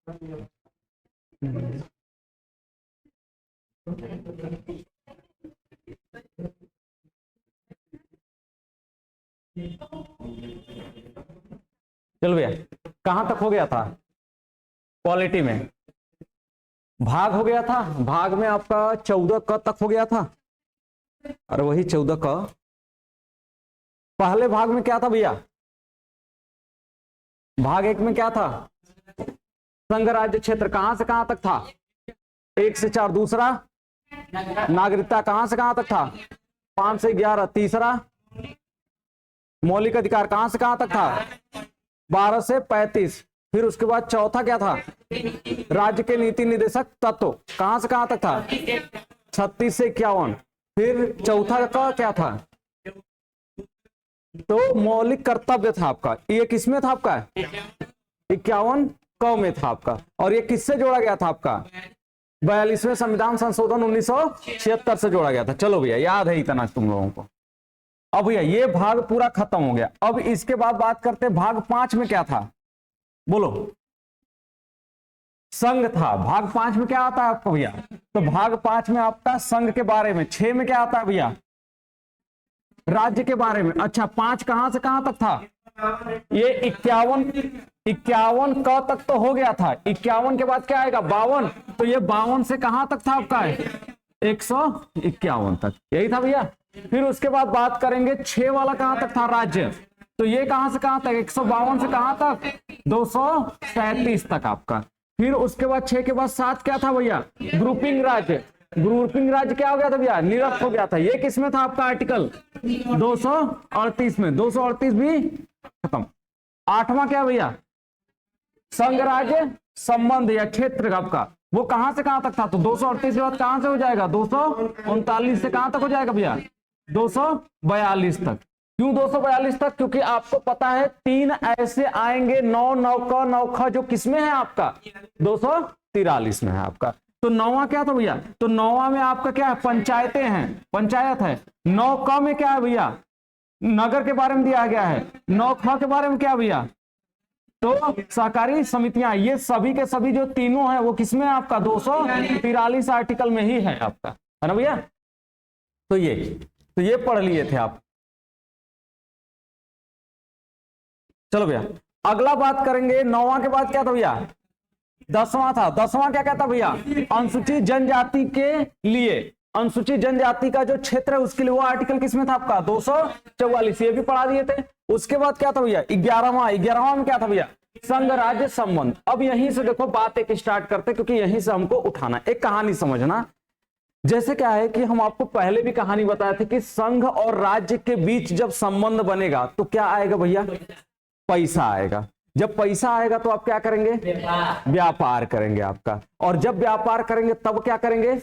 चलो भैया, कहां तक हो गया था? क्वालिटी में भाग हो गया था। भाग में आपका 14 क तक हो गया था। और वही 14 क पहले भाग में क्या था भैया? भाग 1 में क्या था? संघ राज्य क्षेत्र कहां से कहां तक था? 1 से 4। दूसरा नागरिकता कहां से कहां तक था? 5 से 11। तीसरा मौलिक अधिकार कहां से कहां तक था? 12 से 35। फिर उसके बाद चौथा क्या था? राज्य के नीति निर्देशक तत्व कहां से कहां तक था? 36 से 51। फिर चौथा का क्या था? तो मौलिक कर्तव्य था आपका। ये किसमें था आपका? 51 क में था आपका। और ये किससे जोड़ा गया था आपका? 42वें संविधान संशोधन 1976 से जोड़ा गया था। चलो भैया, याद है इतना तुम लोगों को। अब भैया ये भाग पूरा खत्म हो गया। अब इसके बाद बात करते हैं भाग 5 में क्या था? बोलो। संघ था। भाग 5 में क्या आता है आपको भैया? तो भाग 5 में आपका संघ के बारे में। 6 में क्या आता है भैया? राज्य के बारे में। अच्छा, 5 कहां से कहां तक था? ये 51 क तक तो हो गया था। 51 के बाद क्या आएगा? 52। तो ये 52 से कहां तक था आपका? 151 तक। यही था भैया। फिर उसके बाद बात करेंगे 6 वाला कहां तक था? राज्य। तो ये कहां से कहां तक? 152 से कहां तक? 237 तक आपका। फिर उसके बाद 6 के बाद 7 क्या था भैया? ग्रुपिंग राज्य। ग्रुपिंग राज्य क्या हो गया था भैया? निरस्त हो गया था। ये किसमें था आपका? आर्टिकल 238 में। 238 भी खत्म। 8वां क्या भैया? संघ राज्य संबंध या क्षेत्र आपका, वो कहां से कहां तक था? तो 238 के बाद कहां से हो जाएगा? 239 से कहां तक हो जाएगा भैया? 242 तक। क्यों 242 तक? क्योंकि आपको पता है 3 ऐसे आएंगे 9 9 जो किसमें है आपका? 243 में है आपका। तो 9वां क्या था भैया? तो 9वां में आपका क्या है? पंचायतें हैं, पंचायत है। 9 क में क्या है भैया? नगर के बारे में दिया गया है। 9 ख के बारे में क्या भैया? तो सहकारी समितियां। ये सभी के सभी जो तीनों हैं वो किसमें है आपका? 243 आर्टिकल में ही है आपका, है ना भैया? तो ये पढ़ लिए थे आप। चलो भैया, अगला बात करेंगे 9वां के बाद क्या था भैया? 10वां था। 10वां क्या कहता भैया? अनुसूचित जनजाति के लिए, अनुसूचित जनजाति का जो क्षेत्र है उसके लिए वो आर्टिकल किसमें था आपका? 244। ये भी पढ़ा दिए थे। उसके बाद क्या था भैया? 11वां में क्या था भैया? संघ राज्य संबंध। अब यहीं से देखो बात एक स्टार्ट करते, क्योंकि यहीं से हमको उठाना एक कहानी समझना। जैसे क्या है कि हम आपको पहले भी कहानी बताए थे कि संघ और राज्य के बीच जब संबंध बनेगा तो क्या आएगा भैया? पैसा आएगा। जब पैसा आएगा तो आप क्या करेंगे? व्यापार करेंगे आपका। और जब व्यापार करेंगे तब क्या करेंगे?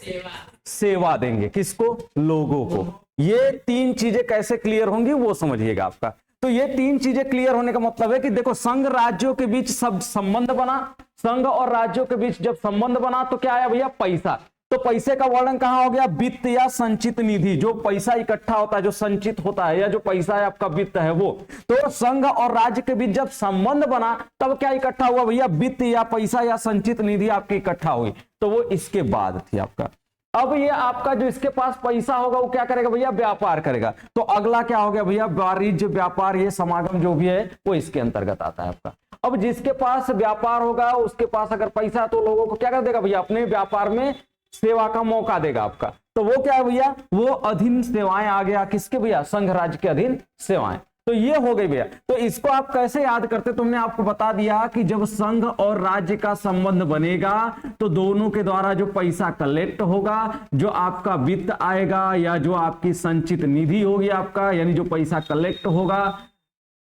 सेवा देंगे। किसको? लोगों को। ये 3 चीजें कैसे क्लियर होंगी वो समझिएगा आपका। तो ये 3 चीजें क्लियर होने का मतलब है कि देखो, संघ राज्यों के बीच सब संबंध बना। संघ और राज्यों के बीच जब संबंध बना तो क्या आया भैया? पैसा। तो पैसे का वर्णन कहां हो गया? वित्त या संचित निधि। जो पैसा इकट्ठा होता है, जो संचित होता है, या जो पैसा है आपका वित्त है वो। तो संघ और राज्य के बीच जब संबंध बना तब क्या इकट्ठा हुआ भैया? वित्त या पैसा या संचित निधि आपकी इकट्ठा हुई। तो वो इसके बाद थी आपका। अब ये आपका जो इसके पास पैसा होगा वो क्या करेगा भैया? व्यापार करेगा। तो अगला क्या हो गया भैया? वाणिज्य व्यापार। ये समागम जो भी है वो इसके अंतर्गत आता है आपका। अब जिसके पास व्यापार होगा उसके पास अगर पैसा, तो लोगों को क्या कर देगा भैया? अपने व्यापार में सेवा का मौका देगा आपका। तो वो क्या है भैया? वो अधीन सेवाएं आ गया। किसके भैया? संघ राज्य के अधीन सेवाएं। तो ये हो गई भैया। तो इसको आप कैसे याद करते? तुमने आपको बता दिया कि जब संघ और राज्य का संबंध बनेगा तो दोनों के द्वारा जो पैसा कलेक्ट होगा, जो आपका वित्त आएगा या जो आपकी संचित निधि होगी आपका, यानी जो पैसा कलेक्ट होगा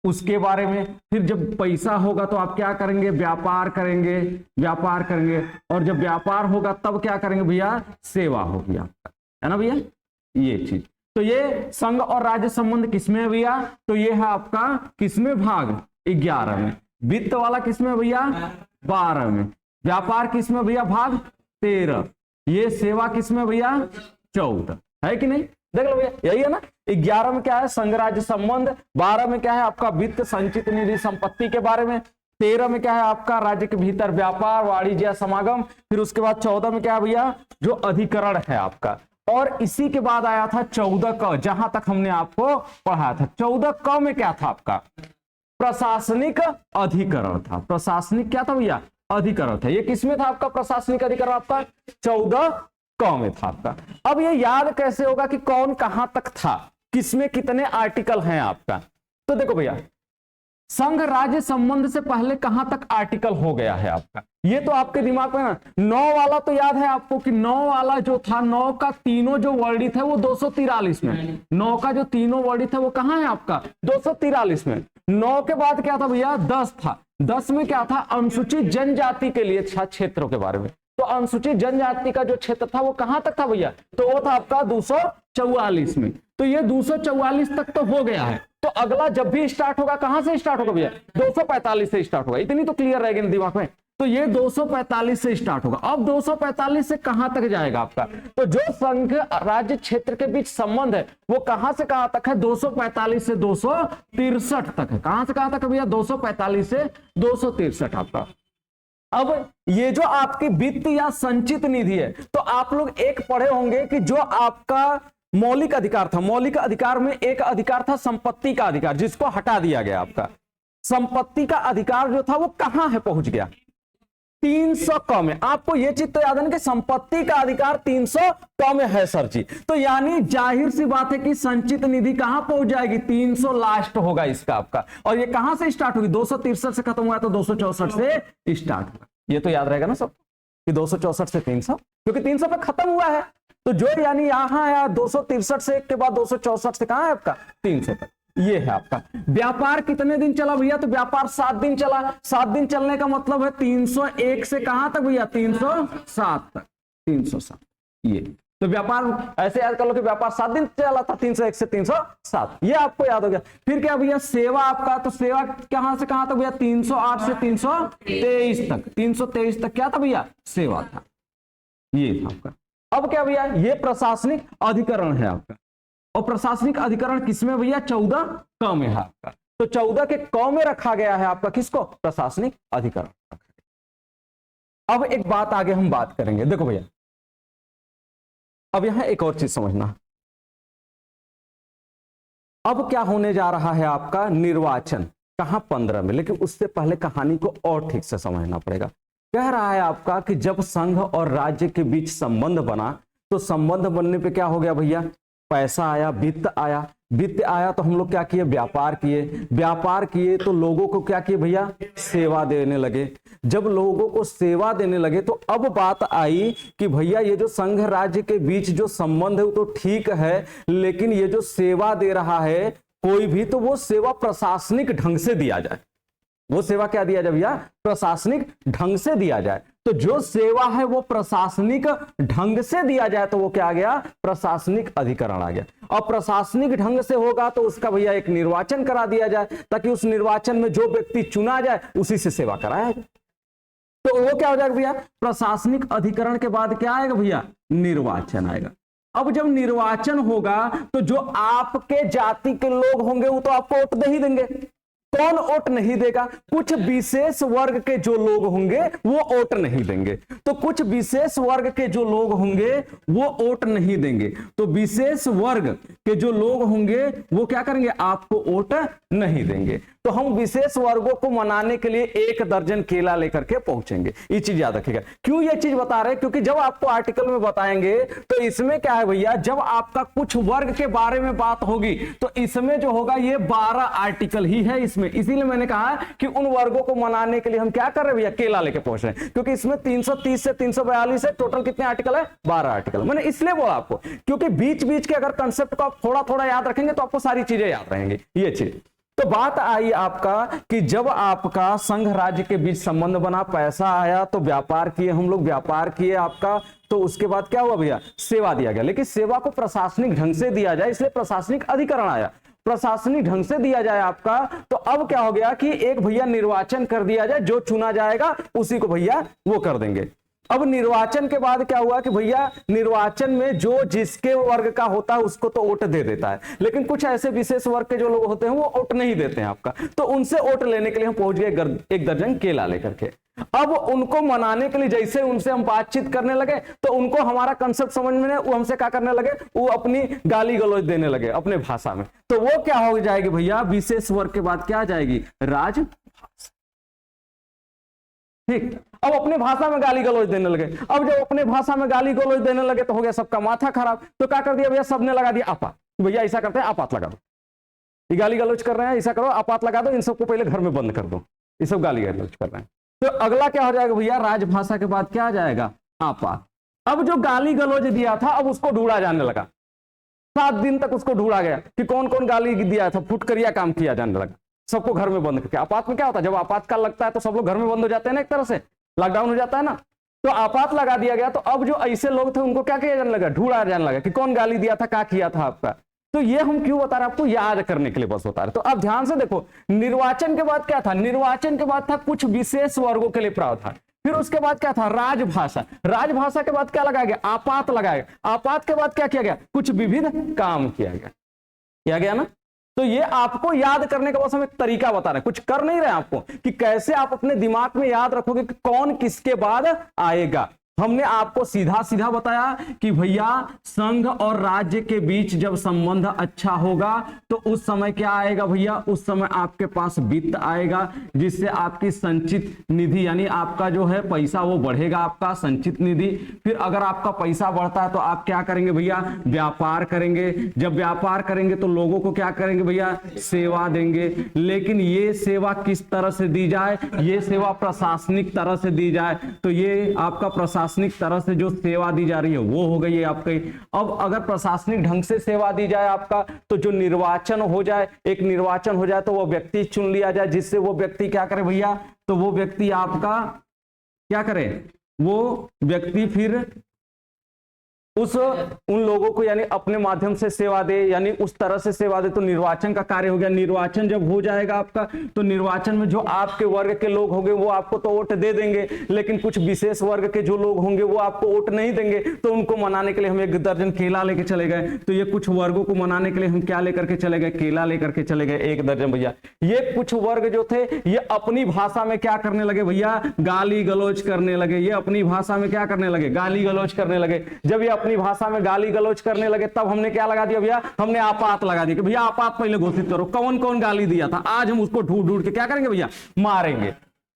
उसके बारे में। फिर जब पैसा होगा तो आप क्या करेंगे? व्यापार करेंगे। व्यापार करेंगे और जब व्यापार होगा तब क्या करेंगे भैया? सेवा होगी आपका, है ना भैया? ये चीज। तो ये संघ और राज्य संबंध किसमें है भैया? तो ये है आपका किसमें? भाग 11 में। वित्त वाला किसमें भैया? 12 में। व्यापार किसमें भैया? भाग 13। ये सेवा किसमें भैया? 14। है कि नहीं? देख लो भैया, यही है ना। 11 में क्या है? संघ राज्य संबंध। 12 में क्या है आपका? वित्त, संचित निधि, संपत्ति के बारे में। 13 में क्या है आपका, राज्य के भीतर व्यापार, वाणिज्य या समागम। फिर उसके बाद 14 में क्या है भैया, जो अधिकरण है आपका। और इसी के बाद आया था 14 क, जहां तक हमने आपको पढ़ाया था। 14 क में क्या था आपका, प्रशासनिक अधिकरण था। प्रशासनिक क्या था भैया, अधिकरण था। ये किसमें था आपका प्रशासनिक अधिकरण, आपका 14 क में था आपका। अब ये याद कैसे होगा कि कौन कहां तक था, किसमें कितने आर्टिकल हैं आपका। तो देखो भैया, संघ राज्य संबंध से पहले कहां तक आर्टिकल हो गया है आपका, ये तो आपके दिमाग में ना। 9 वाला तो याद है आपको कि 9 वाला जो था, 9 का तीनों जो वर्णित है वो 243 में। 9 का जो तीनों वर्णित है वो कहां है आपका, 243 में। 9 के बाद क्या था भैया, 10 था। 10 में क्या था, अनुसूचित जनजाति के लिए क्षेत्रों के बारे में। तो अनुसूचित जनजाति का जो क्षेत्र था वो कहां तक था भैया, तो वो था आपका 244 में। तो ये 244 तक तो हो गया है। तो अगला जब भी स्टार्ट होगा, कहां से स्टार्ट होगा भैया, 245 से स्टार्ट होगा। इतनी तो क्लियर रहेगी ना दिमाग में। तो ये 245 से स्टार्ट होगा। अब 245 से कहां तक जाएगा आपका, तो जो संघ राज्य क्षेत्र के बीच संबंध है वो कहां से कहां तक है, 245 से 263 तक है। कहां से कहां तक है भैया, 245 से 263 आपका। अब ये जो आपकी वित्त या संचित निधि है, तो आप लोग एक पढ़े होंगे कि जो आपका मौलिक अधिकार था, मौलिक अधिकार में एक अधिकार था संपत्ति का अधिकार, जिसको हटा दिया गया आपका। संपत्ति का अधिकार जो था वो कहां है, पहुंच गया 300 क में। आपको ये चीज तो याद है कि संपत्ति का अधिकार 300 क में है सर जी। तो यानी जाहिर सी बात है कि संचित निधि कहां पहुंच जाएगी, 300 लास्ट होगा इसका आपका। और ये कहां से स्टार्ट होगी, 263 से खत्म हुआ तो 264 से स्टार्ट होगा। ये तो याद रहेगा ना सब कि 264 से 300, क्योंकि 300 पे खत्म हुआ है। तो जो यानी यहां आया 263 से एक के बाद 264 से कहां है आपका 300 तक। ये है आपका। व्यापार कितने दिन चला भैया, तो व्यापार 7 दिन चला। 7 दिन चलने का मतलब है 301 से कहां तक भैया, 307 तक। 307 ये तो व्यापार ऐसे याद कर लो कि व्यापार 7 दिन चला था, 301 से 307, ये आपको याद हो गया। फिर क्या भैया, सेवा आपका, तो सेवा कहां से कहां तक भैया, 308 से 323 तक। 323 तक क्या था भैया, सेवा था। ये था आपका। अब क्या भैया, ये प्रशासनिक अधिकरण है आपका। और प्रशासनिक अधिकरण किसमें भैया, 14 क में है आपका। तो 14 के क में रखा गया है आपका किसको, प्रशासनिक अधिकरण। अब एक बात आगे हम बात करेंगे। देखो भैया, अब यहां एक और चीज समझना। अब क्या होने जा रहा है आपका, निर्वाचन कहां 15 में। लेकिन उससे पहले कहानी को और ठीक से समझना पड़ेगा। कह रहा है आपका कि जब संघ और राज्य के बीच संबंध बना, तो संबंध बनने पे क्या हो गया भैया, पैसा आया, वित्त आया। वित्त आया तो हम लोग क्या किए, व्यापार किए। व्यापार किए तो लोगों को क्या किए भैया, सेवा देने लगे। जब लोगों को सेवा देने लगे तो अब बात आई कि भैया ये जो संघ राज्य के बीच जो संबंध है वो तो ठीक है, लेकिन ये जो सेवा दे रहा है कोई भी, तो वो सेवा प्रशासनिक ढंग से दिया जाए। वो सेवा क्या दिया जाए भैया, प्रशासनिक ढंग से दिया जाए। तो जो सेवा है वो प्रशासनिक ढंग से दिया जाए, तो वो क्या आ गया, प्रशासनिक अधिकरण आ गया। और प्रशासनिक ढंग से होगा तो उसका भैया एक निर्वाचन करा दिया जाए, ताकि उस निर्वाचन में जो व्यक्ति चुना जाए उसी से सेवा कराया जाए। तो वो क्या हो जाएगा भैया, प्रशासनिक अधिकरण के बाद क्या आएगा भैया, निर्वाचन आएगा। अब जब निर्वाचन होगा तो जो आपके जाति के लोग होंगे वो तो आपको वोट दे ही देंगे। कौन वोट नहीं देगा, कुछ विशेष वर्ग के जो लोग होंगे वो वोट नहीं देंगे। तो कुछ विशेष वर्ग के जो लोग होंगे वो वोट नहीं देंगे। तो विशेष वर्ग के जो लोग होंगे वो क्या करेंगे, आपको वोट नहीं देंगे। तो हम विशेष वर्गों को मनाने के लिए 1 दर्जन केला लेकर के पहुंचेंगे। ये चीज याद रखिएगा। क्यों ये चीज बता रहे हैं, क्योंकि जब आपको आर्टिकल में बताएंगे तो इसमें क्या है भैया, जब आपका कुछ वर्ग के बारे में बात होगी तो इसमें जो होगा ये 12 आर्टिकल ही है इसमें। इसीलिए मैंने कहा कि उन वर्गों को मनाने के लिए हम क्या कर रहे हैं भैया, केला लेके पहुंच रहे हैं। क्योंकि इसमें 330 से 342 है, टोटल कितने आर्टिकल है, 12 आर्टिकल। मैंने इसलिए बोला आपको, क्योंकि बीच बीच के अगर कंसेप्ट को आप थोड़ा थोड़ा याद रखेंगे तो आपको सारी चीजें याद रहेंगी। ये चीज तो बात आई आपका कि जब आपका संघ राज्य के बीच संबंध बना, पैसा आया तो व्यापार किए, हम लोग व्यापार किए आपका। तो उसके बाद क्या हुआ भैया, सेवा दिया गया। लेकिन सेवा को प्रशासनिक ढंग से दिया जाए, इसलिए प्रशासनिक अधिकरण आया। प्रशासनिक ढंग से दिया जाए आपका, तो अब क्या हो गया कि एक भैया निर्वाचन कर दिया जाए, जो चुना जाएगा उसी को भैया वो कर देंगे। अब निर्वाचन के बाद क्या हुआ कि भैया निर्वाचन में जो जिसके वर्ग का होता है उसको तो वोट दे देता है, लेकिन कुछ ऐसे विशेष वर्ग के जो लोग होते हैं वो वोट नहीं देते हैं आपका, तो उनसे वोट लेने के लिए हम पहुंच गए एक दर्जन केला लेकर के। अब उनको मनाने के लिए जैसे उनसे हम बातचीत करने लगे तो उनको हमारा कंसेप्ट समझ में नहीं, वो हमसे क्या करने लगे, वो अपनी गाली गलौज देने लगे अपने भाषा में। तो वो क्या हो जाएगी भैया, विशेष वर्ग के बाद क्या आ जाएगी, राजभाषा। ठीक, अब अपने भाषा में गाली गलौज देने लगे। अब जब अपने भाषा में गाली गलौज देने लगे तो हो गया सबका माथा खराब। तो क्या कर दिया भैया, सबने लगा दिया आपात। भैया ऐसा करते हैं, आपात लगा दो, ये गाली गलौज कर रहे हैं, ऐसा करो आपात लगा दो, इन सबको पहले घर में बंद कर दो, ये सब गाली गलौज कर रहे हैं। तो अगला क्या हो जाएगा भैया, राजभाषा के बाद क्या आ जाएगा, आपात। अब जो गाली गलौज दिया था अब उसको ढूंढा जाने लगा, 7 दिन तक उसको ढूंढा गया कि कौन कौन गाली दिया था, फुटकरिया काम किया जाने लगा, सबको घर में बंद करके। आपात में क्या होता है, जब आपातकाल लगता है तो सब लोग घर में बंद हो जाते हैं ना, एक तरह से लॉकडाउन हो जाता है ना, तो आपात लगा दिया गया। तो अब जो ऐसे लोग थे उनको क्या किया जाने लगा, ढूंढा जाने लगा कि कौन गाली दिया था, क्या किया था आपका। तो ये हम क्यों बता रहे हैं, आपको याद करने के लिए बस बता रहे। तो अब ध्यान से देखो, निर्वाचन के बाद क्या था, निर्वाचन के बाद था कुछ विशेष वर्गों के लिए प्रावधान। फिर उसके बाद क्या था, राजभाषा। राजभाषा के बाद क्या लगाया गया, आपात लगाया गया। आपात के बाद क्या किया गया, कुछ विविध काम किया गया ना। तो ये आपको याद करने का बस हम एक तरीका बता रहे हैं, कुछ कर नहीं रहे आपको, कि कैसे आप अपने दिमाग में याद रखोगे कि कौन किसके बाद आएगा। हमने आपको सीधा सीधा बताया कि भैया संघ और राज्य के बीच जब संबंध अच्छा होगा तो उस समय क्या आएगा भैया, उस समय आपके पास वित्त आएगा, जिससे आपकी संचित निधि यानी आपका जो है पैसा वो बढ़ेगा, आपका संचित निधि। फिर अगर आपका पैसा बढ़ता है तो आप क्या करेंगे भैया, व्यापार करेंगे। जब व्यापार करेंगे तो लोगों को क्या करेंगे भैया, सेवा देंगे। लेकिन ये सेवा किस तरह से दी जाए, ये सेवा प्रशासनिक तरह से दी जाए। तो ये आपका प्रशासनिक तरह से जो सेवा दी जा रही है वो हो गई है आपकी। अब अगर प्रशासनिक ढंग से सेवा दी जाए आपका, तो जो निर्वाचन हो जाए, एक निर्वाचन हो जाए तो वो व्यक्ति चुन लिया जाए, जिससे वो व्यक्ति क्या करे भैया, तो वो व्यक्ति आपका क्या करे, वो व्यक्ति फिर उन लोगों को यानी अपने माध्यम से सेवा दे, यानी उस तरह से सेवा दे। तो निर्वाचन का कार्य हो गया। निर्वाचन जब हो जाएगा आपका, तो निर्वाचन में जो आपके वर्ग के लोग होंगे वो आपको तो वोट दे देंगे, लेकिन कुछ विशेष वर्ग के जो लोग होंगे वो आपको वोट नहीं देंगे। तो उनको मनाने के लिए हम 1 दर्जन केला लेके चले गए। तो ये कुछ वर्गों को मनाने के लिए हम क्या लेकर के चले गए, केला लेकर के चले गए 1 दर्जन भैया। ये कुछ वर्ग जो थे ये अपनी भाषा में क्या करने लगे भैया, गाली गलौज करने लगे। ये अपनी भाषा में क्या करने लगे, गाली गलौज करने लगे। जब ये अपनी भाषा में गाली गलौज करने लगे तब हमने क्या लगा दिया भैया, हमने आपात लगा दिया कि भैया आपात पहले घोषित करो, कौन कौन गाली दिया था, आज हम उसको ढूंढ ढूंढ के क्या करेंगे भैया, मारेंगे।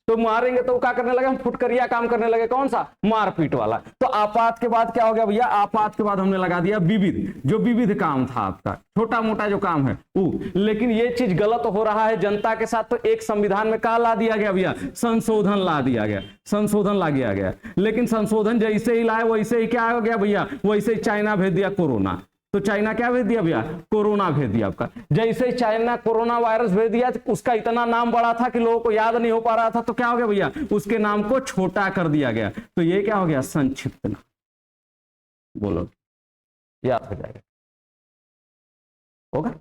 तो मारेंगे तो क्या करने लगे, हम फुटकरिया काम करने लगे, कौन सा, मारपीट वाला। तो आपात के बाद क्या हो गया भैया, आपात के बाद हमने लगा दिया विविध, जो विविध काम था आपका, छोटा मोटा जो काम है वो। लेकिन ये चीज गलत हो रहा है जनता के साथ, तो एक संविधान में क्या ला दिया गया भैया, संशोधन ला दिया गया, संशोधन ला दिया गया। लेकिन संशोधन जैसे ही लाए वैसे ही क्या हो गया भैया, वैसे ही चाइना भेज दिया कोरोना। तो चाइना क्या भेज दिया भैया, कोरोना भेज दिया आपका। जैसे ही चाइना कोरोना वायरस भेज दिया, तो उसका इतना नाम बड़ा था कि लोगों को याद नहीं हो पा रहा था, तो क्या हो गया भैया, उसके नाम को छोटा कर दिया गया। तो ये क्या हो गया, संक्षिप्त नाम। बोलो, याद हो जाएगा, होगा।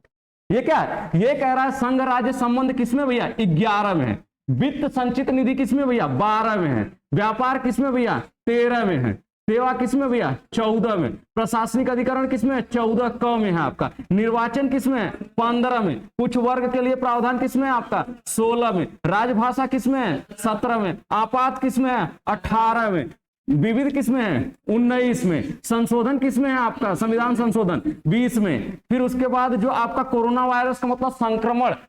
ये क्या है, ये कह रहा है संघ राज्य संबंध किसमें भैया, 11 में है। वित्त संचित निधि किसमें भैया, 12 में है। व्यापार किसमें भैया, 13 में है। सेवा किसमें भैया, 14 में। प्रशासनिक अधिकरण किसमें है, 14 क में है आपका। निर्वाचन किसमें है, 15 में। कुछ वर्ग के लिए प्रावधान किसमें है आपका, 16 में। राजभाषा किसमें है, 17 में। आपात किसमें है, 18 में। विविध किसमें है, 19 में। संशोधन किसमें है आपका, संविधान संशोधन 20 में। फिर उसके बाद जो आपका कोरोना वायरस का मतलब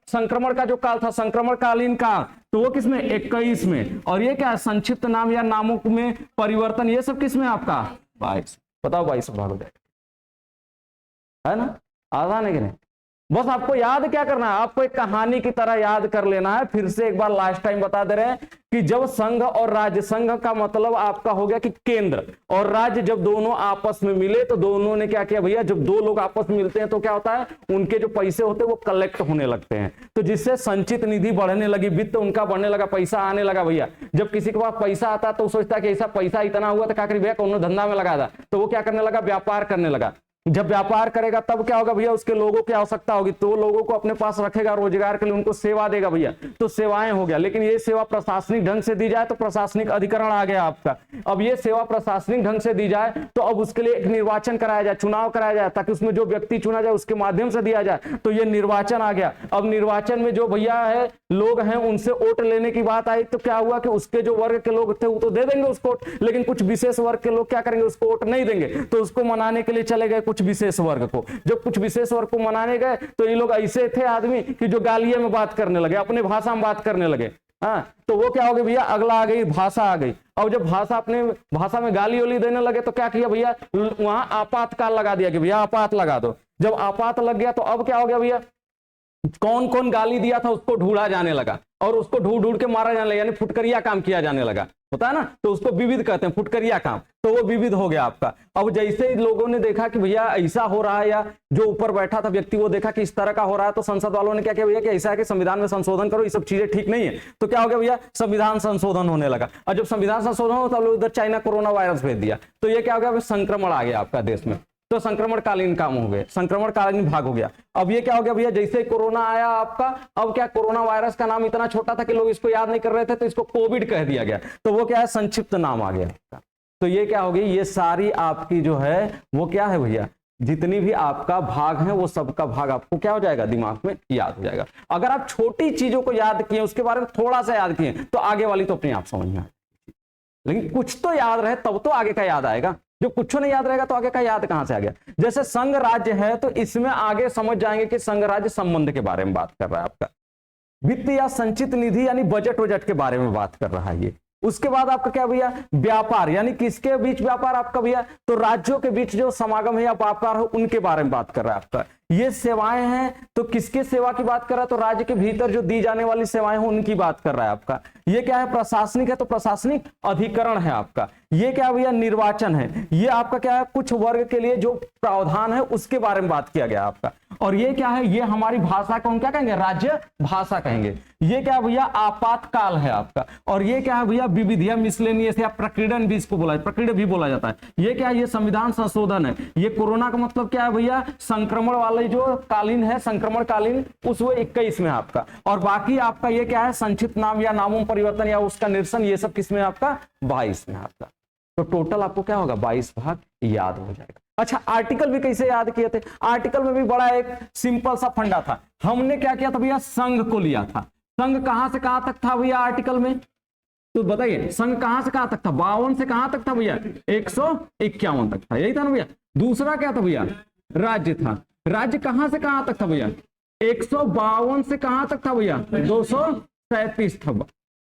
संक्रमण का जो काल था, संक्रमण कालीन काल, तो वो किसमें, 21 में। और ये क्या है, संक्षिप्त नाम या नामों में परिवर्तन, ये सब किसमें आपका, 22। बताओ 22 भाग है ना, आसान है कि नहीं। बस आपको याद क्या करना है, आपको एक कहानी की तरह याद कर लेना है। फिर से एक बार लास्ट टाइम बता दे रहे हैं कि जब संघ और राज्य, संघ का मतलब आपका हो गया कि केंद्र, और राज्य जब दोनों आपस में मिले तो दोनों ने क्या किया भैया, जब 2 लोग आपस में मिलते हैं तो क्या होता है, उनके जो पैसे होते हैं वो कलेक्ट होने लगते हैं। तो जिससे संचित निधि बढ़ने लगी, वित्त उनका बढ़ने लगा, पैसा आने लगा भैया। जब किसी के पास पैसा आता है तो सोचता है कि ऐसा पैसा इतना हुआ तो क्या करी भैया, कौन धंधा में लगा था, तो वो क्या करने लगा, व्यापार करने लगा। जब व्यापार करेगा तब क्या होगा भैया, उसके लोगों की आवश्यकता होगी तो लोगों को अपने पास रखेगा, रोजगार के लिए उनको सेवा देगा भैया, तो सेवाएं हो गया। लेकिन ये सेवा प्रशासनिक ढंग से दी जाए तो प्रशासनिक अधिकरण आ गया आपका। अब ये सेवा प्रशासनिक ढंग से दी जाए तो अब उसके लिए एक निर्वाचन कराया जाए, चुनाव कराया जाए, ताकि उसमें जो व्यक्ति चुना जाए उसके माध्यम से दिया जाए, तो ये निर्वाचन आ गया। अब निर्वाचन में जो भैया है लोग हैं उनसे वोट लेने की बात आई तो क्या हुआ कि उसके जो वर्ग के लोग थे वो तो दे देंगे उसको वोट, लेकिन कुछ विशेष वर्ग के लोग क्या करेंगे, उसको वोट नहीं देंगे, तो उसको मनाने के लिए चले गए कुछ विशेष वर्ग को। जब कुछ विशेष वर्ग को मनाने गए तो ये लोग ऐसे थे आदमी कि जो गालिये में बात करने लगे, अपने भाषा में बात करने लगे। हाँ, तो वो क्या हो गया भैया, अगला आ गई भाषा आ गई। और जब भाषा अपने भाषा में गाली वाली देने लगे तो क्या किया भैया, वहां आपातकाल लगा दिया कि भैया आपात लगा दो। जब आपात लग गया तो अब क्या हो गया भैया, कौन कौन गाली दिया था उसको ढूंढा जाने लगा और उसको ढूंढ ढूंढ के मारा जाने लगा, यानी फुटकरिया काम किया जाने लगा, होता है ना, तो उसको विविध कहते हैं, फुटकरिया काम, तो वो विविध हो गया आपका। अब जैसे ही लोगों ने देखा कि भैया ऐसा हो रहा है, या जो ऊपर बैठा था व्यक्ति वो देखा कि इस तरह का हो रहा है, तो संसद वालों ने क्या किया भैया कि ऐसा है कि संविधान में संशोधन करो, ये सब चीजें ठीक नहीं है। तो क्या हो गया भैया, संविधान संशोधन होने लगा। और जब संविधान संशोधन हो तो उधर चाइना कोरोना वायरस भेज दिया, तो ये क्या हो गया, संक्रमण आ गया आपका देश में, तो संक्रमणकालीन काम हो गए, संक्रमणकालीन भाग हो गया। अब ये क्या हो गया भैया, जैसे कोरोना आया आपका, अब क्या कोरोना वायरस का नाम इतना छोटा था कि लोग इसको याद नहीं कर रहे थे, तो इसको कोविड कह दिया गया, तो वो क्या है, संक्षिप्त नाम आ गया। तो ये क्या होगी, ये सारी आपकी जो है वो क्या है भैया, जितनी भी आपका भाग है वो सबका भाग आपको क्या हो जाएगा, दिमाग में याद हो जाएगा। अगर आप छोटी चीजों को याद किए, उसके बारे में थोड़ा सा याद किए, तो आगे वाली तो अपने आप समझ में आएगी। लेकिन कुछ तो याद रहे तब तो आगे का याद आएगा, जो कुछ नहीं याद रहेगा तो आगे का याद कहां से आ गया। जैसे संघ राज्य है तो इसमें आगे समझ जाएंगे कि संघ राज्य संबंध के बारे में बात कर रहा है आपका, वित्त या संचित निधि यानी बजट वजट के बारे में बात कर रहा है ये। उसके बाद आपका क्या भैया, व्यापार, यानी किसके बीच व्यापार आपका भैया, तो राज्यों के बीच जो समागम है या व्यापार हो उनके बारे में बात कर रहा है आपका। ये सेवाएं हैं तो किसके सेवा की बात कर रहा है, तो राज्य के भीतर जो दी जाने वाली सेवाएं हो उनकी बात कर रहा है आपका। ये क्या है, प्रशासनिक है तो प्रशासनिक अधिकरण है आपका। ये क्या भैया, निर्वाचन है। ये आपका क्या है, कुछ वर्ग के लिए जो प्रावधान है उसके बारे में बात किया गया आपका। और ये क्या है, ये हमारी भाषा को हम क्या कहेंगे, राज्य भाषा कहेंगे। ये क्या भैया, आपातकाल है आपका। और ये क्या है भैया, विविध या मिसलेनियस या प्रकीर्णन भी इसको बोला, प्रकीर्णन भी बोला जाता है। ये क्या है, ये संविधान संशोधन है। ये कोरोना का मतलब क्या है भैया, संक्रमण वाले जो कालीन है, संक्रमण कालीन, उस वो 21 में आपका। और बाकी आपका ये क्या है, संक्षिप्त नाम या नामों परिवर्तन या उसका निरसन, ये सब किसमें आपका, 22 में आपका। तो टोटल आपको क्या होगा, 22 भाग याद हो जाएगा। अच्छा, आर्टिकल भी कैसे याद किए थे, आर्टिकल में भी बड़ा एक सिंपल सा फंडा था। हमने क्या किया था भैया, संघ को लिया था। संघ कहां से कहां तक था भैया आर्टिकल में, तो बताइए, संघ कहां से कहां तक था, 52 से कहां तक था भैया, 151 तक था, यही था ना भैया। दूसरा क्या था भैया, राज्य था। राज्य कहां से कहां तक था भैया, 152 से कहां तक था भैया, 237 था,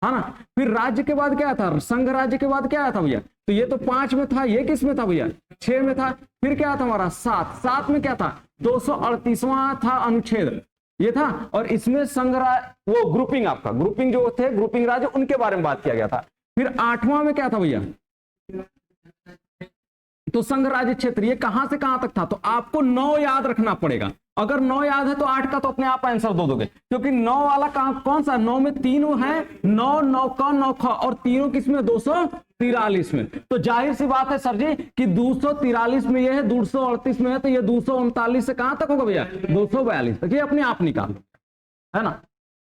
है ना। फिर राज्य के बाद क्या था, संघ राज्य के बाद क्या था भैया, तो ये तो 5 में था, ये किस में था भैया, 6 में था। फिर क्या था हमारा 7 में क्या था, 238वां था अनुच्छेद, ये था। और इसमें संघ वो ग्रुपिंग, आपका ग्रुपिंग जो थे, ग्रुपिंग राज्य, उनके बारे में बात किया गया था। फिर 8वां में क्या था भैया, तो संघ राज्य क्षेत्र, ये कहां से कहां तक था, तो आपको 9 याद रखना पड़ेगा। अगर 9 याद है तो 8 का तो अपने आप आंसर दे दोगे, क्योंकि 9 वाला कौन सा, 9 में 3 है, 9 9 का 9 ख, और तीनों किसमें, 243 में। तो जाहिर सी बात है सर जी कि 243 में ये है, 238 में है, तो ये 239 से कहां तक होगा भैया, 242 तक, ये अपने आप निकाल, है ना।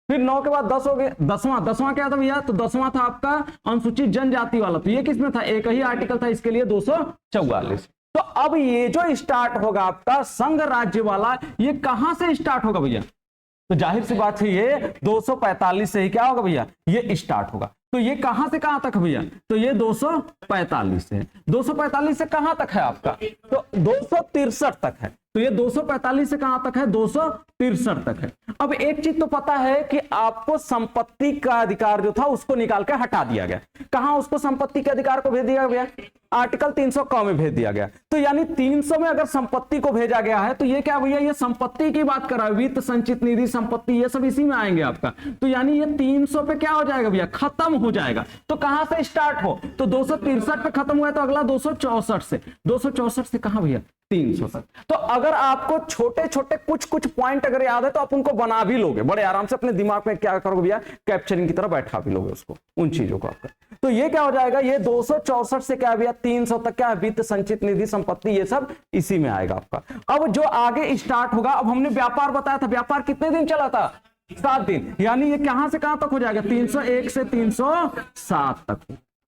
फिर 9 के बाद 10 हो गए, 10वां क्या था भैया, तो 10वां था आपका अनुसूचित जनजाति वाला, तो ये किसमें था, एक ही आर्टिकल था, इसके लिए 244। तो अब ये जो स्टार्ट होगा आपका संघ राज्य वाला, ये कहां से स्टार्ट होगा भैया, तो जाहिर सी बात है ये 245 से ही क्या होगा भैया, ये स्टार्ट होगा। तो ये कहां से कहां तक भैया, तो ये 245 से, 245 से कहां तक है आपका, तो 263 तक है। तो ये 245 से कहां तक है, 263 तक है। अब एक चीज तो पता है कि आपको संपत्ति का अधिकार जो था उसको निकाल के हटा दिया गया। कहां उसको संपत्ति के अधिकार को भेज दिया गया, आर्टिकल 300 क में भेज दिया गया। तो यानी 300 में अगर संपत्ति को भेजा गया है तो ये क्या भैया, ये संपत्ति की बात कर रहा है, वित्त संचित निधि संपत्ति, ये सब इसी में आएंगे आपका। तो यानी ये 300 पे क्या हो जाएगा भैया, खत्म हो जाएगा। तो कहां से स्टार्ट हो, तो 263 पे खत्म हुआ, तो अगला 264 से, 264 से कहां भैया 300 तक। तो अगर आपको छोटे छोटे कुछ कुछ पॉइंट अगर याद है तो आप उनको बना भी लोगे बड़े आराम से, अपने दिमाग में क्या करोगे भैया, कैप्चरिंग की तरह बैठा भी लोगे उसको, उन चीजों को आपका। तो ये क्या हो जाएगा, ये 264 से क्या है भैया 300 तक क्या है, वित्त, संचित निधि, संपत्ति, ये सब इसी में आएगा आपका। अब जो आगे स्टार्ट होगा, अब हमने व्यापार बताया था, व्यापार कितने दिन चला था, 7 दिन, यानी ये कहां से कहां तक हो जाएगा, 301 से 307 तक।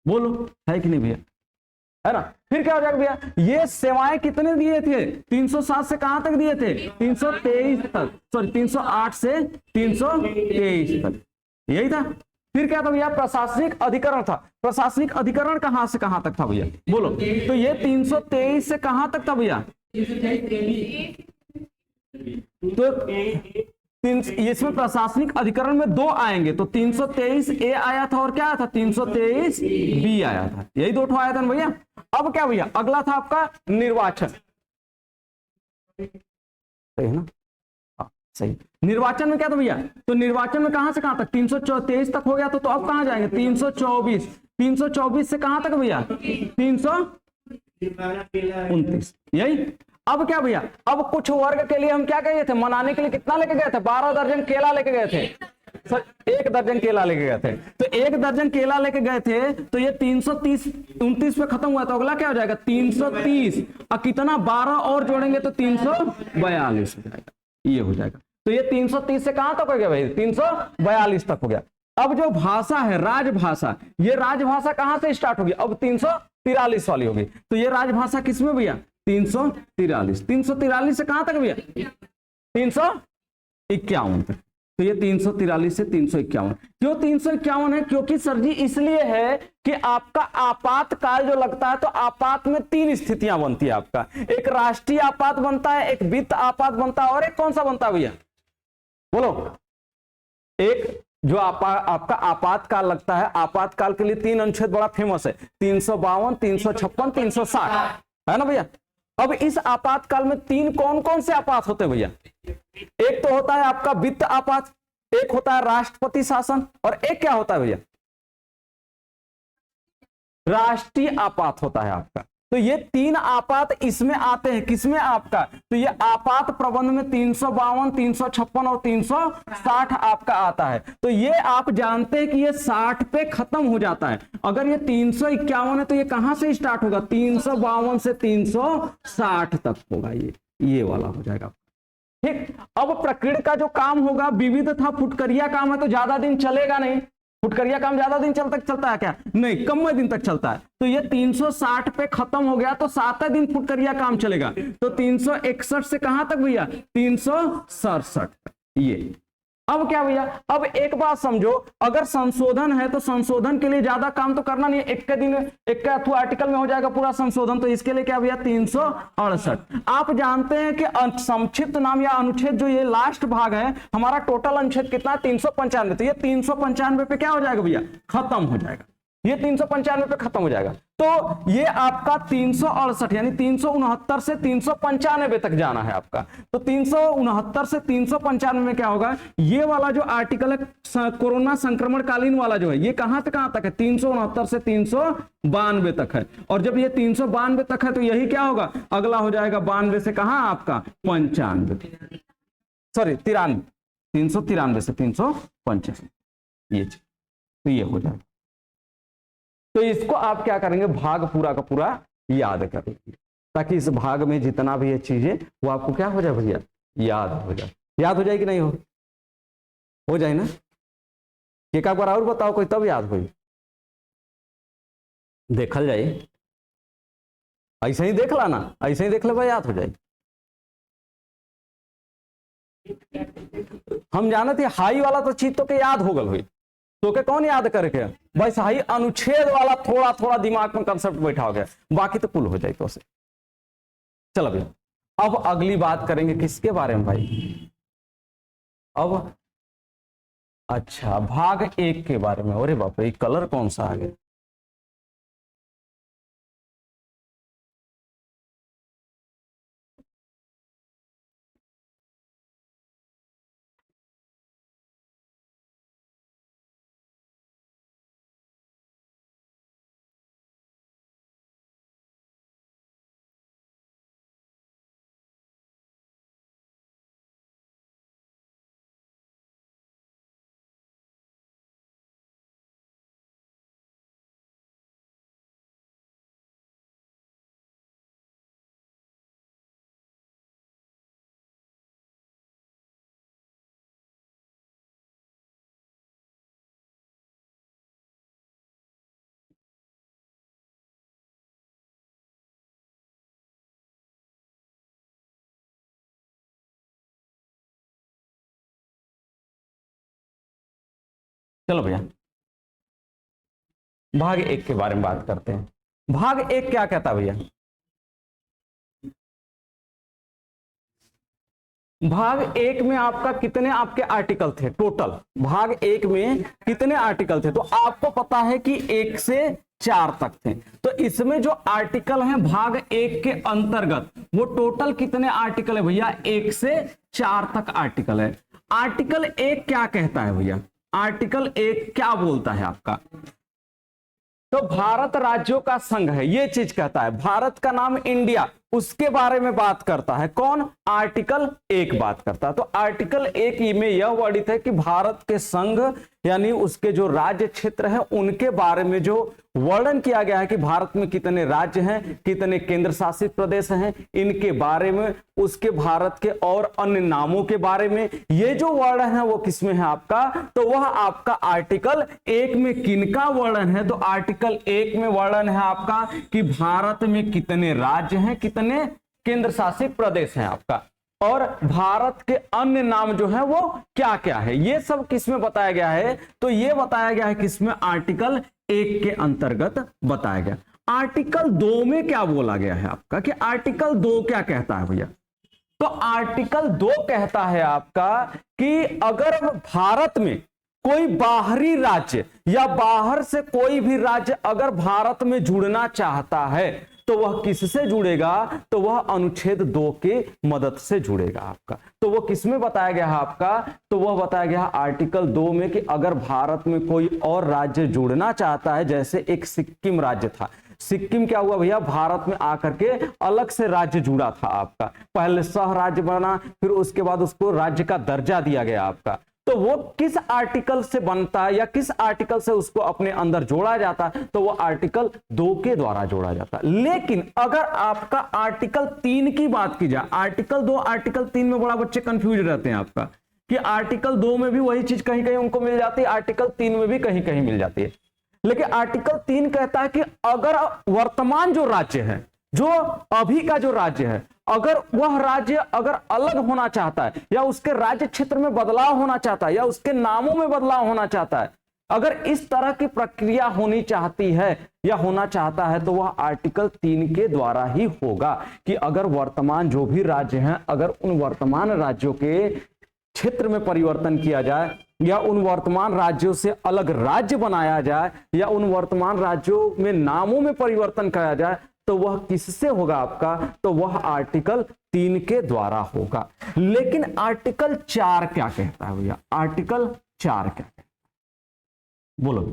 बोलो है कि नहीं भैया, है ना। फिर क्या हो जाएगा भैया, ये सेवाएं कितने दिए थे, 307 से कहां तक दिए थे, 323 तक, सॉरी 308 से 323 तक, यही था। फिर क्या था भैया, प्रशासनिक अधिकरण था। प्रशासनिक अधिकरण कहां से कहां तक था भैया, बोलो, तो ये 323 से कहां तक था भैया, तो इसमें प्रशासनिक अधिकरण में 2 आएंगे, तो 323 ए आया था और क्या आया था, 323 बी आया था, यही 2 आया था ना भैया। अब क्या भैया, अगला था आपका निर्वाचन, सही है ना, हाँ सही। निर्वाचन में क्या था भैया, तो निर्वाचन में कहां से कहां तक, 323 तक हो गया, तो अब कहां जाएंगे, 324, 324 से कहां तक भैया, 329, यही। अब क्या भैया, अब कुछ वर्ग के लिए हम क्या कहे थे, मनाने के लिए कितना लेके गए थे, 12 दर्जन केला लेके गए थे, सर 1 दर्जन केला लेके गए थे, तो 1 दर्जन केला लेके गए थे, तो ये 330 29 पे खत्म हुआ, तो अगला क्या हो जाएगा 330, और कितना 12 और जोड़ेंगे तो 342 हो जाएगा, ये हो जाएगा। तो ये 330 से कहां तक हो गया भाई, 342 तक हो गया। अब जो भाषा है राजभाषा, ये राजभाषा कहां से स्टार्ट होगी, अब 343 वाली होगी, तो ये राजभाषा किसमें भैया, 343, 343 से कहां तक भैया, 351 तक। तो ये 343 से 351, क्यों 351 है, क्योंकि सर जी इसलिए है कि आपका आपातकाल जो लगता है, तो आपात में 3 स्थितियां बनती है आपका, एक राष्ट्रीय आपात बनता है, एक वित्त आपात बनता है, और एक कौन सा बनता है भैया, बोलो। एक जो आपका आपातकाल लगता है, आपातकाल के लिए 3 अनुच्छेद बड़ा फेमस है, 352, 356, 360, है ना भैया। अब इस आपातकाल में 3 कौन कौन से आपात होते हैं भैया, एक तो होता है आपका वित्त आपात, एक होता है राष्ट्रपति शासन, और एक क्या होता है भैया, राष्ट्रीय आपात होता है आपका। तो ये 3 आपात इसमें आते हैं, किसमें आपका, तो ये आपात प्रबंध में 352, 356 और 360 आपका आता है। तो ये आप जानते हैं कि ये 60 पे खत्म हो जाता है। अगर ये 351 है तो ये कहां से स्टार्ट होगा, 352 से 360 तक होगा, ये वाला हो जाएगा, ठीक। अब प्रकृति का जो काम होगा विविध था, फुटकरिया काम है तो ज्यादा दिन चलेगा नहीं, फुटकरिया काम ज्यादा दिन तक चलता है क्या, नहीं, कम दिन तक चलता है। तो ये 360 पे खत्म हो गया, तो 7 दिन फुटकरिया काम चलेगा, तो 361 से कहां तक भैया, 367 ये। अब क्या भैया, अब एक बात समझो, अगर संशोधन है तो संशोधन के लिए ज्यादा काम तो करना नहीं है, एक के दिन एक के आर्टिकल में हो जाएगा पूरा संशोधन, तो इसके लिए क्या भैया 368। आप जानते हैं कि संक्षिप्त नाम या अनुच्छेद जो ये लास्ट भाग है हमारा, टोटल अनुच्छेद कितना है 395, तो ये 395 पे क्या हो जाएगा भैया, खत्म हो जाएगा, ये 395 पे खत्म हो जाएगा। तो ये आपका 368 यानी 369 से 395 तक जाना है आपका, तो 369 से 395 में क्या होगा, ये वाला जो आर्टिकल है कोरोना संक्रमण कालीन वाला जो है, ये कहां से कहां तक है, 369 से 392 तक है, और जब ये 392 तक है तो यही क्या होगा, अगला हो जाएगा 92 से कहां आपका 95, सॉरी 93, 393 से 395, ये तो ये हो जाएगा। तो इसको आप क्या करेंगे, भाग पूरा का पूरा याद करेंगे, ताकि इस भाग में जितना भी ये चीजें वो आपको क्या हो जाए भैया, याद हो जाए। याद हो जाए कि नहीं हो जाए ना, एक बार और बताओ कोई, तब याद हो, देखल जाए, ऐसे ही देख लाना, ऐसे ही देख ले भाई, याद हो जाए। हम जाने थे हाई वाला तो चीज तो के याद हो गल हुई, तो के कौन याद करके, बस हाई अनुच्छेद वाला थोड़ा थोड़ा दिमाग में कंसेप्ट बैठा हो गया, बाकी तो पुल हो जाए तो से। चलो भैया अब अगली बात करेंगे किसके बारे में भाई, अब अच्छा भाग 1 के बारे में। अरे बाप रे, कलर कौन सा आ गया, चलो भैया भाग 1 के बारे में बात करते हैं। भाग 1 क्या कहता है भैया? भाग 1 में आपका कितने आपके आर्टिकल थे टोटल? भाग 1 में कितने आर्टिकल थे? तो आपको पता है कि 1 से 4 तक थे। तो इसमें जो आर्टिकल हैं भाग 1 के अंतर्गत वो टोटल कितने आर्टिकल है भैया? 1 से 4 तक आर्टिकल है। आर्टिकल 1 क्या कहता है भैया? आर्टिकल 1 क्या बोलता है आपका? तो भारत राज्यों का संघ है, ये चीज कहता है। भारत का नाम इंडिया, उसके बारे में बात करता है कौन? आर्टिकल 1 बात करता है। तो आर्टिकल 1 में यह वर्णित है कि भारत के संघ यानी उसके जो राज्य क्षेत्र है उनके बारे में जो वर्णन किया गया है कि भारत में कितने राज्य हैं, कितने केंद्र शासित प्रदेश हैं, इनके बारे में, उसके भारत के और अन्य नामों के बारे में ये जो वर्णन है वो किसमें है आपका? तो वह आपका आर्टिकल 1 में किनका वर्णन है? तो आर्टिकल 1 में वर्णन है आपका कि भारत में कितने राज्य हैं, कितने केंद्र शासित प्रदेश हैं आपका, और भारत के अन्य नाम जो है वो क्या क्या है, ये सब किसमें बताया गया है? तो ये बताया गया है किसमें? आर्टिकल 1 के अंतर्गत बताया गया। आर्टिकल 2 में क्या बोला गया है आपका कि आर्टिकल 2 क्या कहता है भैया? तो आर्टिकल 2 कहता है आपका कि अगर भारत में कोई बाहरी राज्य या बाहर से कोई भी राज्य अगर भारत में जुड़ना चाहता है तो वह किससे जुड़ेगा? तो वह अनुच्छेद 2 की मदद से जुड़ेगा आपका। तो वो किसमें बताया गया है आपका? तो वह बताया गया आर्टिकल 2 में कि अगर भारत में कोई और राज्य जुड़ना चाहता है, जैसे एक सिक्किम राज्य था, सिक्किम क्या हुआ भैया? भारत में आकर के अलग से राज्य जुड़ा था आपका, पहले सह राज्य बना, फिर उसके बाद उसको राज्य का दर्जा दिया गया आपका। तो वो किस आर्टिकल से बनता है या किस आर्टिकल से उसको अपने अंदर जोड़ा जाता है? तो वो आर्टिकल 2 के द्वारा जोड़ा जाता है। लेकिन अगर आपका आर्टिकल 3 की बात की जाए, आर्टिकल 2 आर्टिकल 3 में बड़ा बच्चे कंफ्यूज रहते हैं आपका कि आर्टिकल 2 में भी वही चीज कहीं कहीं उनको मिल जाती है, आर्टिकल 3 में भी कहीं कहीं मिल जाती है। लेकिन आर्टिकल 3 कहता है कि अगर वर्तमान जो राज्य है, जो अभी का जो राज्य है, अगर वह राज्य अगर अलग होना चाहता है या उसके राज्य क्षेत्र में बदलाव होना चाहता है या उसके नामों में बदलाव होना चाहता है, अगर इस तरह की प्रक्रिया होनी चाहती है या होना चाहता है तो वह आर्टिकल 3 के द्वारा ही होगा कि अगर वर्तमान जो भी राज्य हैं, अगर उन वर्तमान राज्यों के क्षेत्र में परिवर्तन किया जाए या उन वर्तमान राज्यों से अलग राज्य बनाया जाए या उन वर्तमान राज्यों में नामों में परिवर्तन किया जाए तो वह किससे होगा आपका? तो वह आर्टिकल 3 के द्वारा होगा। लेकिन आर्टिकल 4 क्या कहता है भैया? आर्टिकल 4 क्या कहता है? बोलो,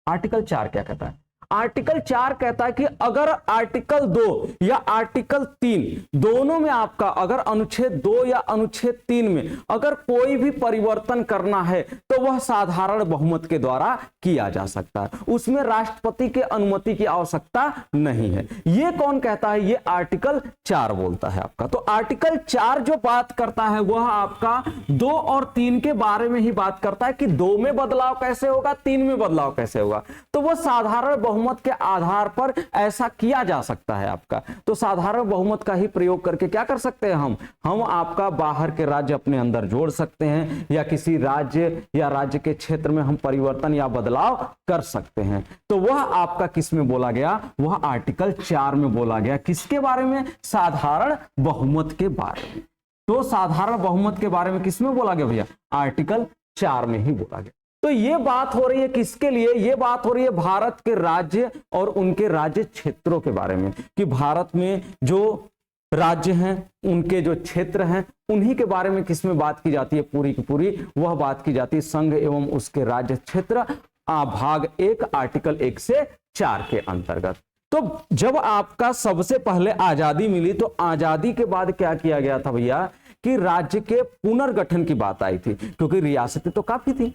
आर्टिकल 4 क्या कहता है? आर्टिकल 4 कहता है कि अगर आर्टिकल 2 या आर्टिकल 3 दोनों में आपका अगर अनुच्छेद 2 या अनुच्छेद 3 में अगर कोई भी परिवर्तन करना है तो वह साधारण बहुमत के द्वारा किया जा सकता है, उसमें राष्ट्रपति के अनुमति की आवश्यकता नहीं है। ये कौन कहता है? ये आर्टिकल 4 बोलता है आपका। तो आर्टिकल 4 जो बात करता है वह आपका 2 और 3 के बारे में ही बात करता है कि 2 में बदलाव कैसे होगा, 3 में बदलाव कैसे होगा। तो वह साधारण बहुमत के आधार पर ऐसा किया जा सकता है आपका। तो साधारण बहुमत का ही प्रयोग करके क्या कर सकते हैं हम आपका बाहर के राज्य अपने अंदर जोड़ सकते हैं या किसी राज्य या राज्य के क्षेत्र में हम परिवर्तन या बदलाव कर सकते हैं। तो वह आपका किस में बोला गया? वह आर्टिकल 4 में बोला गया। किसके बारे में? साधारण बहुमत के बारे में। तो साधारण बहुमत के बारे में किसमें बोला गया भैया? आर्टिकल 4 में ही बोला गया। तो ये बात हो रही है किसके लिए? ये बात हो रही है भारत के राज्य और उनके राज्य क्षेत्रों के बारे में कि भारत में जो राज्य हैं उनके जो क्षेत्र हैं उन्हीं के बारे में किसमें बात की जाती है? पूरी की पूरी वह बात की जाती है संघ एवं उसके राज्य क्षेत्र भाग 1 आर्टिकल 1 से 4 के अंतर्गत। तो जब आपका सबसे पहले आजादी मिली तो आजादी के बाद क्या किया गया था भैया कि राज्य के पुनर्गठन की बात आई थी, क्योंकि रियासतें तो काफी थी,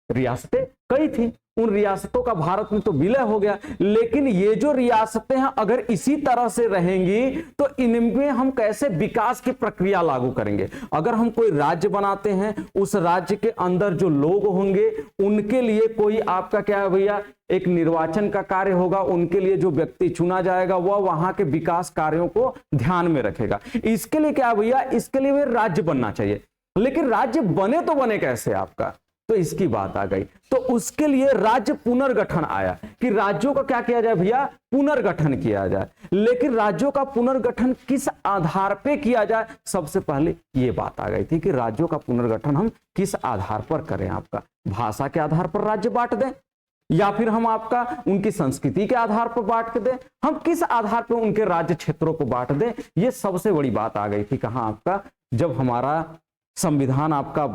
रियासतें कई थी, उन रियासतों का भारत में तो विलय हो गया। लेकिन ये जो रियासतें हैं अगर इसी तरह से रहेंगी तो इनमें हम कैसे विकास की प्रक्रिया लागू करेंगे? अगर हम कोई राज्य बनाते हैं, उस राज्य के अंदर जो लोग होंगे उनके लिए कोई आपका क्या है भैया? एक निर्वाचन का कार्य होगा, उनके लिए जो व्यक्ति चुना जाएगा वह वहां के विकास कार्यों को ध्यान में रखेगा। इसके लिए क्या भैया? इसके लिए राज्य बनना चाहिए। लेकिन राज्य बने तो बने कैसे आपका? तो इसकी बात आ गई। तो उसके लिए राज्य पुनर्गठन आया कि राज्यों का क्या किया जाए भैया, पुनर्गठन किया जाए। लेकिन राज्यों का पुनर्गठन किस आधार पे किया जाए, सबसे पहले ये बात आ गई थी कि राज्यों का पुनर्गठन हम किस आधार पर करें, आपका भाषा के आधार पर राज्य बांट दें, या फिर हम आपका उनकी संस्कृति के आधार पर बांट दें, हम किस आधार पर उनके राज्य क्षेत्रों को बांट दें। ये सबसे बड़ी बात आ गई थी कहां, आपका जब हमारा संविधान आपका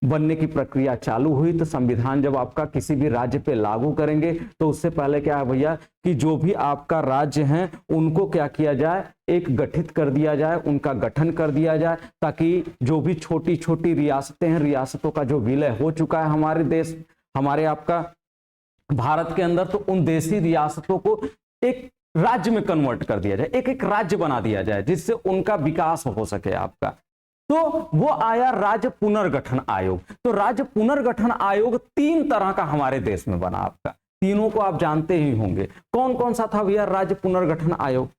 बनने की प्रक्रिया चालू हुई। तो संविधान जब आपका किसी भी राज्य पे लागू करेंगे तो उससे पहले क्या है भैया कि जो भी आपका राज्य हैं उनको क्या किया जाए, एक गठित कर दिया जाए, उनका गठन कर दिया जाए, ताकि जो भी छोटी छोटी रियासतें हैं, रियासतों का जो विलय हो चुका है हमारे देश, हमारे आपका भारत के अंदर, तो उन देशी रियासतों को एक राज्य में कन्वर्ट कर दिया जाए, एक एक राज्य बना दिया जाए, जिससे उनका विकास हो सके आपका। तो वो आया राज्य पुनर्गठन आयोग। तो राज्य पुनर्गठन आयोग 3 तरह का हमारे देश में बना आपका, तीनों को आप जानते ही होंगे। कौन कौन सा था भैया राज्य पुनर्गठन आयोग,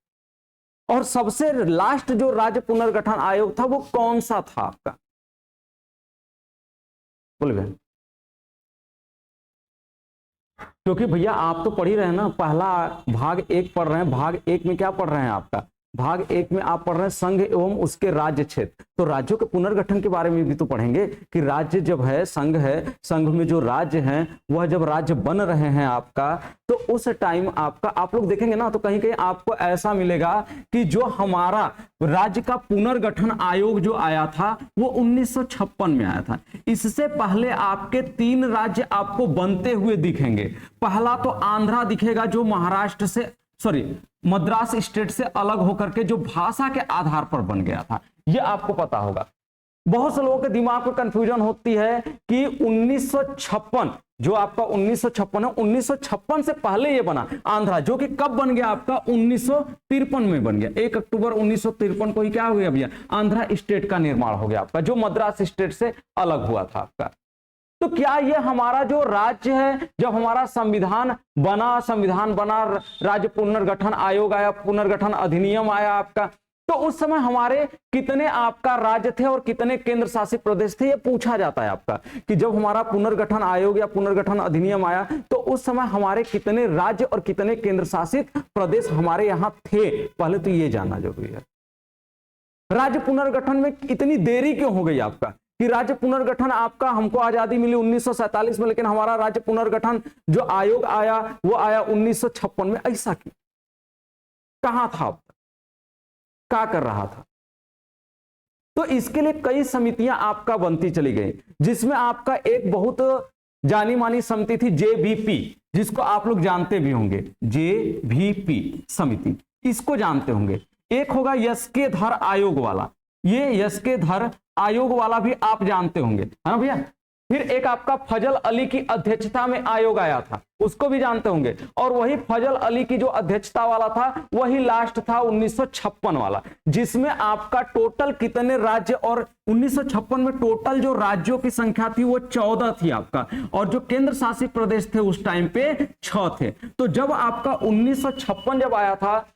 और सबसे लास्ट जो राज्य पुनर्गठन आयोग था वो कौन सा था आपका, बोलिए। क्योंकि भैया आप तो पढ़ ही रहे हैं ना, पहला भाग 1 पढ़ रहे हैं, भाग 1 में क्या पढ़ रहे हैं आपका, भाग 1 में आप पढ़ रहे हैं संघ एवं उसके राज्य क्षेत्र। तो राज्यों के पुनर्गठन के बारे में भी तो पढ़ेंगे कि राज्य जब है, संघ में जो राज्य हैं वह जब राज्य बन रहे हैं आपका, तो उस टाइम आपका आप लोग देखेंगे ना तो कहीं कहीं आपको ऐसा मिलेगा कि जो हमारा राज्य का पुनर्गठन आयोग जो आया था वो 1956 में आया था। इससे पहले आपके 3 राज्य आपको बनते हुए दिखेंगे। पहला तो आंध्रा दिखेगा जो महाराष्ट्र से मद्रास स्टेट से अलग होकर के जो भाषा के आधार पर बन गया था, यह आपको पता होगा। बहुत से लोगों के दिमाग में कंफ्यूजन होती है कि 1956 जो आपका 1956 है, 1956 से पहले ये बना आंध्रा, जो कि कब बन गया आपका 1953 में बन गया। 1 अक्टूबर 1953 को ही क्या हो गया भैया, आंध्रा स्टेट का निर्माण हो गया आपका, जो मद्रास स्टेट से अलग हुआ था आपका। तो क्या ये हमारा जो राज्य है, जब हमारा संविधान बना, राज्य पुनर्गठन आयोग आया, पुनर्गठन अधिनियम आया आपका, तो उस समय हमारे कितने आपका राज्य थे और कितने केंद्र शासित प्रदेश थे, ये पूछा जाता है आपका कि जब हमारा पुनर्गठन आयोग या पुनर्गठन अधिनियम आया तो उस समय हमारे कितने राज्य और कितने केंद्र शासित प्रदेश हमारे यहाँ थे। पहले तो ये जानना जरूरी है। राज्य पुनर्गठन में इतनी देरी क्यों हो गई आपका कि राज्य पुनर्गठन आपका, हमको आजादी मिली 1947 में, लेकिन हमारा राज्य पुनर्गठन जो आयोग आया वो आया 1956 में। ऐसा क्यों, कहां था, क्या कर रहा था? तो इसके लिए कई समितियां आपका बनती चली गई, जिसमें आपका एक बहुत जानी मानी समिति थी जेवीपी, जिसको आप लोग जानते भी होंगे, जेवीपी समिति, इसको जानते होंगे। एक होगा एसके धर आयोग वाला, ये एसके धर आयोग वाला भी आप जानते होंगे, है ना भैया। फिर एक आपका फजल अली की अध्यक्षता में आयोग आया था, उसको भी जानते होंगे। और वही फजल अली की जो अध्यक्षता वाला था वही लास्ट था 1956 वाला, जिसमें आपका टोटल कितने राज्य, और 1956 में टोटल जो राज्यों की संख्या थी वो 14 थी आपका, और जो केंद्र शासित प्रदेश थे उस टाइम पे 6 थे। तो जब आपका 1956 जब आया था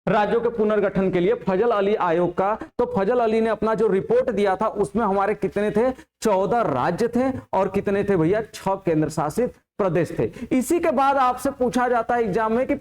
राज्यों के पुनर्गठन के लिए फजल अली आयोग का, तो फजल अली ने अपना जो रिपोर्ट दिया था उसमें हमारे कितने थे, 14 राज्य थे और कितने थे भैया, 6 केंद्र शासित प्रदेश थे। इसी के बाद आपसे पूछा जाता है एग्जाम में कि